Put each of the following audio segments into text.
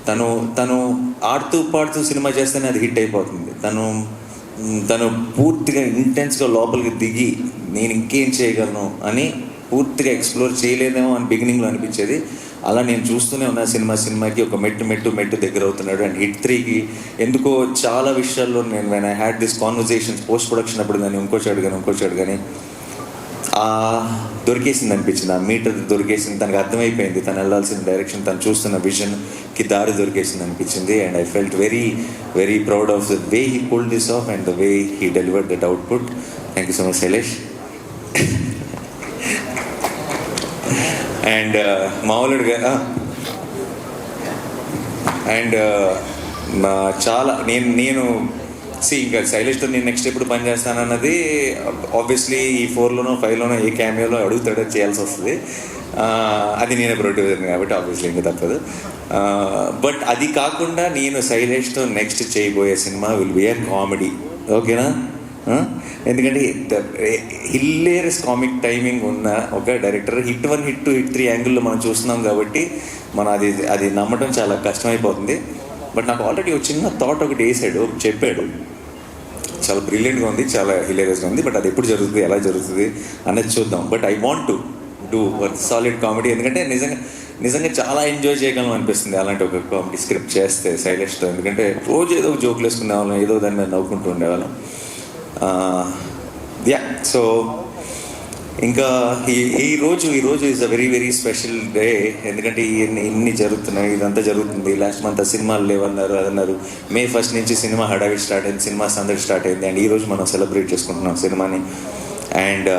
తను తను ఆడుతూ పాడుతూ సినిమా చేస్తేనే అది హిట్ అయిపోతుంది. తను పూర్తిగా ఇంటెన్స్గా లోపలికి దిగి నేను ఇంకేం చేయగలను అని పూర్తిగా ఎక్స్ప్లోర్ చేయలేదేమో అని బిగినింగ్లో అనిపించేది. అలా నేను చూస్తూనే ఉన్నా సినిమాకి ఒక మెట్టు దగ్గర అవుతున్నాడు. అండ్ హిట్ 3కి ఎందుకో చాలా విషయాల్లో నేను when I had this conversations post production అప్పుడు కానీ ఇంకోచాడు కానీ దొరికేసింది అనిపించింది. ఆ మీటర్ దొరికేసింది, తనకు అర్థమైపోయింది తను వెళ్ళాల్సిన డైరెక్షన్, తను చూస్తున్న విజన్కి దారి దొరికేసింది అనిపించింది. And I felt very very proud of the way he pulled this of and the way he delivered that output. Thank you so much Shailesh. And మామూలుగా అండ్ చాలా నేను ఇంకా శైలేష్తో నేను నెక్స్ట్ ఎప్పుడు పని చేస్తానన్నది ఆబ్వియస్లీ ఈ 4లోనో 5లోనో ఏ క్యామియోలో అడుగుతాడో చేయాల్సి వస్తుంది. అది నేనే ప్రొడ్యూసర్ కాబట్టి ఆబ్వియస్లీ ఇంకా తప్పదు. బట్ అది కాకుండా నేను శైలేష్తో నెక్స్ట్ చేయబోయే cinema will be A comedy. ఓకేనా? ఎందుకంటే హిల్లేరియస్ కామిక్ టైమింగ్ ఉన్న ఒక డైరెక్టర్ హిట్ 1 హిట్ 2 హిట్ 3 యాంగిల్లో మనం చూస్తున్నాం కాబట్టి మనం అది నమ్మటం చాలా కష్టమైపోతుంది. బట్ నాకు ఆల్రెడీ ఒక చిన్న థాట్ ఒకటి వేసాడు, చెప్పాడు, చాలా బ్రిలియంట్గా ఉంది, చాలా హిలేరియస్గా ఉంది. బట్ అది ఎప్పుడు జరుగుతుంది, ఎలా జరుగుతుంది అనేది చూద్దాం. But I want to do solid comedy, ఎందుకంటే నిజంగా చాలా ఎంజాయ్ చేయగలం అనిపిస్తుంది అలాంటి ఒక కామెడీ స్క్రిప్ట్ చేస్తే శైలేష్తో. ఎందుకంటే రోజు ఏదో ఒక జోకులు వేసుకునే వాళ్ళం, ఏదో దాని మీద నవ్వుకుంటూ ఉండేవాళ్ళం. సో ఇంకా ఈ రోజు is a very very special day. ఎందుకంటే ఇన్ని జరుగుతున్నాయి, ఇదంతా జరుగుతుంది. లాస్ట్ మంత్ సినిమాలు లేవన్నారు, అదన్నారు. May 1 నుంచి సినిమా హడావిడి స్టార్ట్ అయింది, సినిమా సందడి స్టార్ట్ అయింది. అండ్ ఈరోజు మనం సెలబ్రేట్ చేసుకుంటున్నాం సినిమాని. అండ్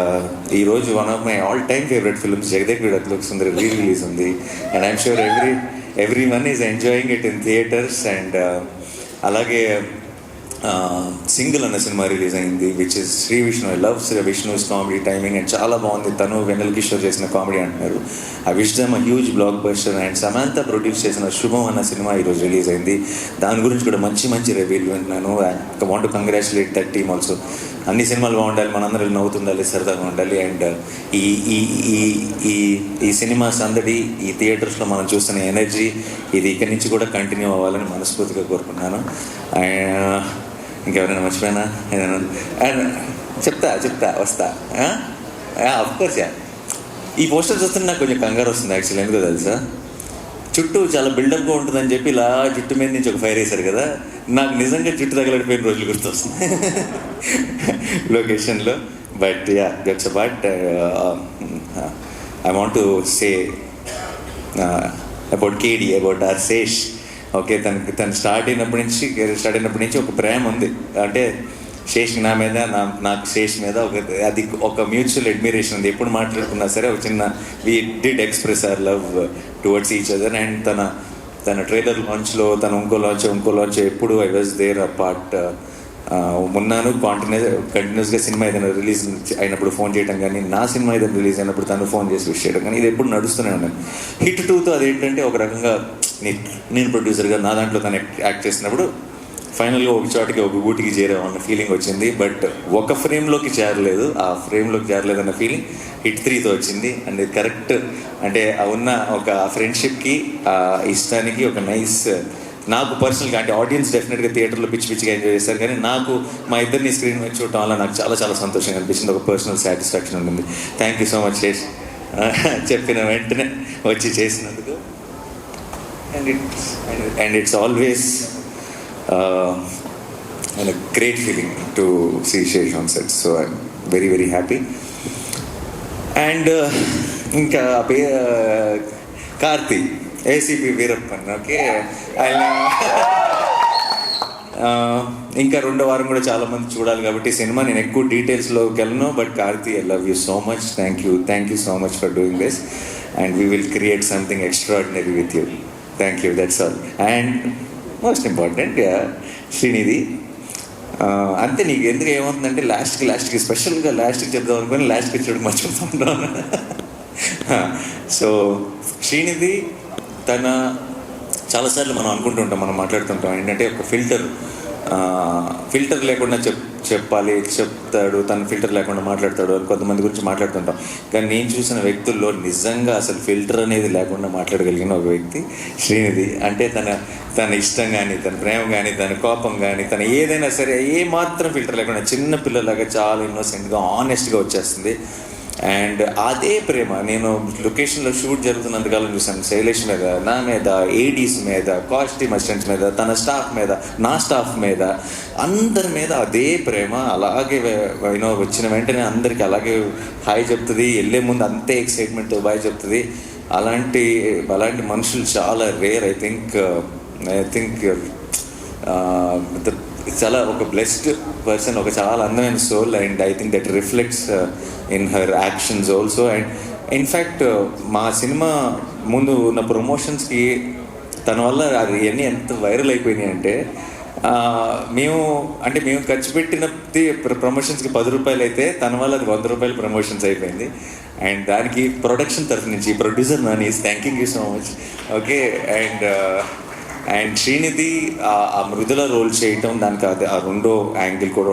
ఈరోజు one of my all time favourite films Jagadeka Veerudu Athiloka Sundari release ఉంది. And I'm sure everyone is enjoying it in theatres. And అలాగే సింగిల్ అన్న సినిమా రిలీజ్ అయింది, which is Sri Vishnu. I love Sri Vishnu's comedy timing and చాలా బాగుంది. తను వెన్నెల కిషోర్ చేసిన కామెడీ అంటున్నారు. I wish them a huge blockbuster. And Samantha produce చేసిన శుభం అన్న సినిమా ఈరోజు రిలీజ్ అయింది. దాని గురించి కూడా మంచి రివ్యూలు వింటున్నాను. I want to congratulate that team also. అన్ని సినిమాలు బాగుండాలి, మనందరూ నవ్వుతుండాలి, సరదాగా ఉండాలి. అండ్ ఈ సినిమా సందడి, ఈ థియేటర్స్లో మనం చూస్తున్న ఎనర్జీ, ఇది ఇక్కడి నుంచి కూడా కంటిన్యూ అవ్వాలని మనస్ఫూర్తిగా కోరుకుంటున్నాను. ఇంకెవరైనా మర్చిపోయినా చెప్తా వస్తా. అఫ్కోర్స్ ఈ పోస్టర్ చూస్తుంటే నాకు కొంచెం కంగారు వస్తుంది యాక్చువల్లీ. ఎందుకో తెలుసా, చుట్టూ చాలా బిల్డప్గా ఉంటుందని చెప్పి ఇలా జుట్టు మీద నుంచి ఒక ఫైర్ వేశారు కదా, నాకు నిజంగా జుట్టు తగలడిపోయిన రోజులు గుర్తొస్తుంది లొకేషన్లో. But that's about I want to say about KD, about R Sesh. Okay, తను స్టార్ట్ అయినప్పటి నుంచి ఒక ప్రేమ ఉంది. అంటే శేష్ నా మీద, నాకు శేష్ మీద అది ఒక మ్యూచువల్ అడ్మిరేషన్ ఉంది. ఎప్పుడు మాట్లాడుకున్నా సరే ఒక చిన్న we did express our love towards each other. And తన ట్రైలర్ లాంచ్లో, తను ఇంకో లాంచ్ ఎప్పుడు I was there a part ఉన్నాను. కంటిన్యూస్గా సినిమా ఏదైనా రిలీజ్ అయినప్పుడు ఫోన్ చేయడం కానీ, నా సినిమా ఏదైనా రిలీజ్ అయినప్పుడు తను ఫోన్ చేసి విష్ చేయడం కానీ, ఇది ఎప్పుడు నడుస్తూనే ఉన్నాను. హిట్ 2తో అదేంటంటే ఒక రకంగా నేను ప్రొడ్యూసర్గా నా దాంట్లో తను యాక్ట్ చేసినప్పుడు ఫైనల్గా ఒక చోటికి ఒక గూటికి చేరామన్న ఫీలింగ్ వచ్చింది. బట్ ఒక ఫ్రేమ్లోకి చేరలేదు, ఆ ఫ్రేమ్లోకి చేరలేదన్న ఫీలింగ్ హిట్ 3తో వచ్చింది. అండ్ కరెక్ట్ అంటే ఉన్న ఒక ఫ్రెండ్షిప్కి, ఇష్టానికి ఒక నైస్, నాకు పర్సనల్గా అంటే ఆడియన్స్ డెఫినెట్గా థియేటర్లో పిచ్చిగా ఎంజాయ్ చేస్తారు, కానీ నాకు మా ఇద్దరిని స్క్రీన్ మీద చూడటం వల్ల నాకు చాలా చాలా సంతోషంగా అనిపించింది. ఒక పర్సనల్ సాటిస్ఫాక్షన్ ఉంటుంది. Thank you so much Sesh, చెప్పిన వెంటనే వచ్చి చేసినందుకు. And it's always a great feeling to see Shesh on set. So I'm very very happy. And ఇంకా కార్తీ ఏసీపీ వీరప్పన్. ఓకే, ఆయన ఇంకా 2వ వారం కూడా చాలా మంది చూడాలి కాబట్టి సినిమా నేను ఎక్కువ డీటెయిల్స్లోకి వెళ్ళను. But Karthi, I love you so much. Thank you so much for doing this. And we will create something extraordinary with you. Thank you, that's all. And most important Srinidhi. అంతే, నీకు ఎందుకు ఏమవుతుందంటే లాస్ట్కి స్పెషల్గా లాస్ట్కి చెప్దాం అనుకుని లాస్ట్కి చూడడం మర్చిపోతాను. సో శ్రీనిధి తన చాలాసార్లు మనం అనుకుంటుంటాం, మనం మాట్లాడుతుంటాం ఏంటంటే ఒక ఫిల్టర్ లేకుండా చెప్తాడు, తను ఫిల్టర్ లేకుండా మాట్లాడతాడు అని కొంతమంది గురించి మాట్లాడుతుంటాం. కానీ నేను చూసిన వ్యక్తుల్లో నిజంగా అసలు ఫిల్టర్ అనేది లేకుండా మాట్లాడగలిగిన ఒక వ్యక్తి శ్రీనిధి. అంటే తన ఇష్టం కానీ, తన ప్రేమ కానీ, తన కోపం కానీ, తన ఏదైనా సరే ఏ మాత్రం ఫిల్టర్ లేకుండా చిన్న పిల్లలాగా చాలా ఇన్నోసెంట్గా ఆనెస్ట్గా వచ్చేస్తుంది. అండ్ అదే ప్రేమ నేను లొకేషన్లో షూట్ జరుగుతున్నంతకాలం చూసాను. శైలేష్ మీద, నా మీద, ఏడీస్ మీద, కాస్ట్యూమ్ అసిస్టెంట్స్ మీద, తన స్టాఫ్ మీద, నా స్టాఫ్ మీద, అందరి మీద అదే ప్రేమ. అలాగే వచ్చిన వెంటనే అందరికీ అలాగే హాయ్ చెప్తుంది, వెళ్ళే ముందు అంతే ఎక్సైట్మెంట్తో బాయ్ చెప్తుంది. అలాంటి మనుషులు చాలా రేర్. ఐ థింక్ చాలా ఒక బ్లెస్డ్ పర్సన్, ఒక చాలా అందమైన soul. And I think that reflects in her actions also. In fact ఇన్ఫ్యాక్ట్ మా సినిమా ముందు ఉన్న ప్రమోషన్స్కి తన వల్ల అది అన్నీ ఎంత వైరల్ అయిపోయినాయి అంటే మేము ఖర్చు పెట్టినది ప్రమోషన్స్కి 10 రూపాయలు అయితే తన వల్ల అది 100 రూపాయలు ప్రమోషన్స్ అయిపోయింది. అండ్ దానికి ప్రొడక్షన్ తరఫు నుంచి producer Nani is thanking you so much. Okay. And Srinidhi ఆ మృదుల రోల్ చేయటం, దానికి అది ఆ రెండో యాంగిల్ కూడా